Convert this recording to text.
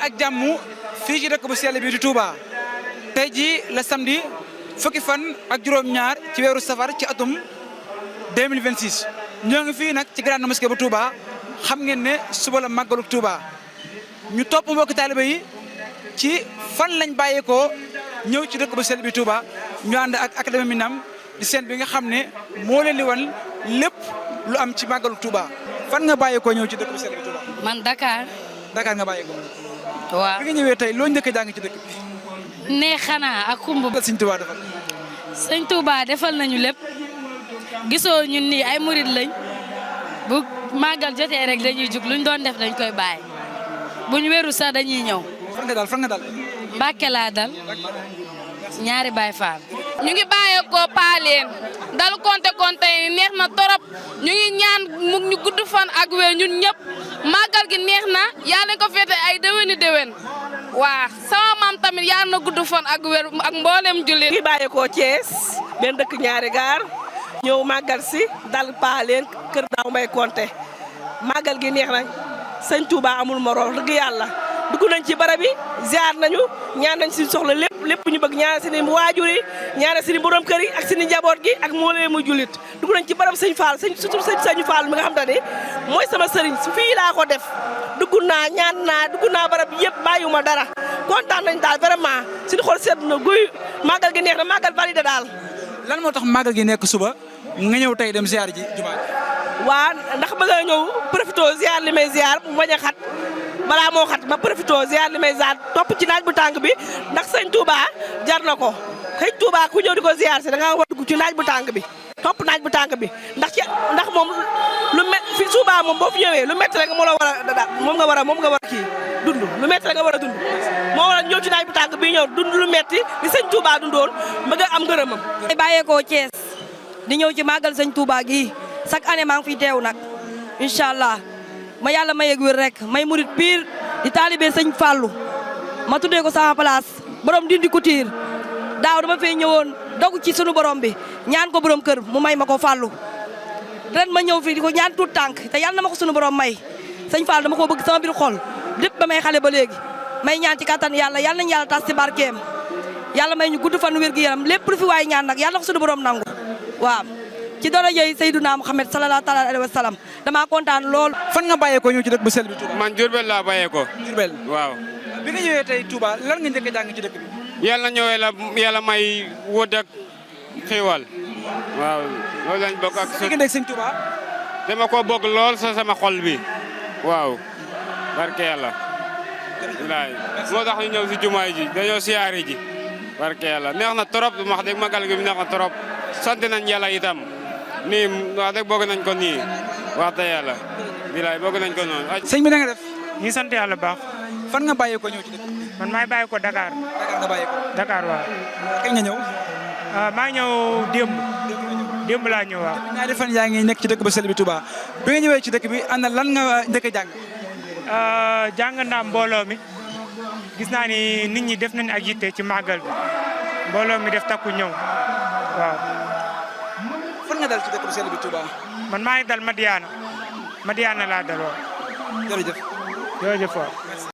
ak jàmm fii ci dëkk bu sell bi di Touba tey jii la samedi fukki fan ak juróom-ñaar ci weeru safar ci atum 2026 ñoo ngi fii nag ci grande mosquée bu Touba xam ngeen ne suba la màggalu Touba ñu topp mbokki taaliba yi ci fan lañ bàyyeekoo ñëw ci dëkk bu sell bi Touba ñu ànd ak académie Minam di seen bi nga xam ne moo leen di wan lépp lu am ci màggalu Touba fan nga bàyyeekoo ñëw ci dëkk bu sell bi Touba. man Dakar. Dakar nga bàyyeekoo. waaw bi nga ñëwee tey loo njëkk a jàng ci dëkk bi. nee xanaa ak kumbu. Sëñ Touba defal. Sëñ Touba defal nañu lépp gisoo ñun nii ay murid lañ bu màggal jotee rek dañuy jug luñ doon def dañ koy bàyyi buñ wéru sax dañuy ñëw. fan nga dal. Mbàkke laa dal ñaari Baay Faal. ñu ngi bàyyeekoo Paaleen dal konte yi neex na torop ñu ngi ñaan mu ñu gudd fan ak wér ñun ñëpp màggal gi neex na yal na ko féete ay déwéni déwén waa sama maam tamit yal na gudd fan ak wér ak mboolem jullit. ñu ngi bàyyeekoo Thiès benn dëkk ñaari gaar ñëw màggal si dal Paaleen kër Daaw Mbay Konte màggal gi neex na sëñ Touba amul moroom dëgg yàlla dugg nañ ci barab bi ziar nañu ñaan nañ si soxla lépp ñu bëgg ñaanal suñu waajur yi ñaanal suñu borom kër yi ak suñu njaboot gi ak mbooleem mu jullit dugg nañ ci barab sëñ Fall surtout sëñ Fall mi nga xam te ne mooy sama sëriñ su fii laa ko def dugg naa ñaan naa dugg naa barab yëpp bàyyiwuma dara kontaan nañ daal vraiment suñu xol sedd na guy màggal gi neex na màggal validé daal. lan moo tax màggal gi nekk suba nga ñëw tey dem ziar ji jumaa ji. waa ndax bëgg a ñëw profité ziar li may ziar mu bañ a xat balaa moo xat ma profité ziar li may ziar topp ci naaj bu tàng bi ndax sëñ Touba jar na ko sëñ Touba ku ñëw di ko ziar si da nga war dugg ci naaj bu tàng bi topp naaj bu tàng bi ndax moom lu met fi Touba moom boo fi ñëwee lu métti rek moo la war a moom nga war a kii dund lu métti rek nga war a dund moo war a ñëw ci naaj bu tàng bi ñëw dund lu métti li sëñ Touba dundoon bëgg a am ngërëmam. bàyyeekoo Thiès di ñëw ci màggal sëñ Touba gii chaque année maa ngi fiy teew nag incha allah ma yàlla may yëg wér rek may murit pire di taalibe sëñ Fallou ma tuddee ko sama place borom dindi couture daaw dama fee ñëwoon dogu ci sunu borom bi ñaan ko borom kër mu may ma ko Fallou ren ma ñëw fii di ko ñaan tuut tànk te yàlla na ma ko sunu borom may sëñ Fallou dama ko bëgg sama biir xol lépp ba may xale ba léegi may ñaan ci kattan yàlla nañu yàlla tas ci barkeem yàlla may ñu gudd fan wér gi yaram lépp lu fi waay ñaan nag yàlla na ko sunu borom nangu waaw. ci darajay Seydina Muhammad sallallahu alayhi wa sallam damaa kontaan lool. fan nga bàyyeekoo ñëw ci dëkk bu sell bi Touba. man Diourbel laa bàyyeekoo. Diourbel waaw. bi nga ñëwee tey Touba lan nga njëkk a jàng ci dëkk bi. yàlla ñëwee la yàlla may wóot ak xiiwal. waaw loolu lañ bokk ak. su fekkee sëñ Touba. dama ko bokk lool sa sama xol bi. waaw. barke yàlla. walaay moo tax ñu ñëw si jumaay ji dañoo siyaare ji. barke yàlla neex na trop wax dëgg magal gi neex na trop sant nañ yàlla itam. nii wax dëgg bëgg nañ ko nii wax dëgg yàlla bilaay bëgg nañ ko noonu. sëñ bi na nga def. ñu sant yàlla baax. fan nga bàyyeekoo ñëw ci dëkk bi. man maay bàyyeekoo Dakar. Dakar nga bàyyeekoo. Dakar waaw. kañ nga ñëw. maa ngi ñëw démb laa ñëw waaw. ñaari fan yaa ngi nekk ci dëkk bu sell bi Touba bi nga ñëwee ci dëkk bi ana lan nga njëkk a jàng. jàng naa mbooloo mi gis naa ni nit ñi def nañ ak yitte ci màggal bi mbooloo mi def takku ñëw waaw. fan nga dal ci dëkk bu sell bi Touba. man maa ngi dal Madiana laa dal waaw. jërëjëf. jërëjëf waaw.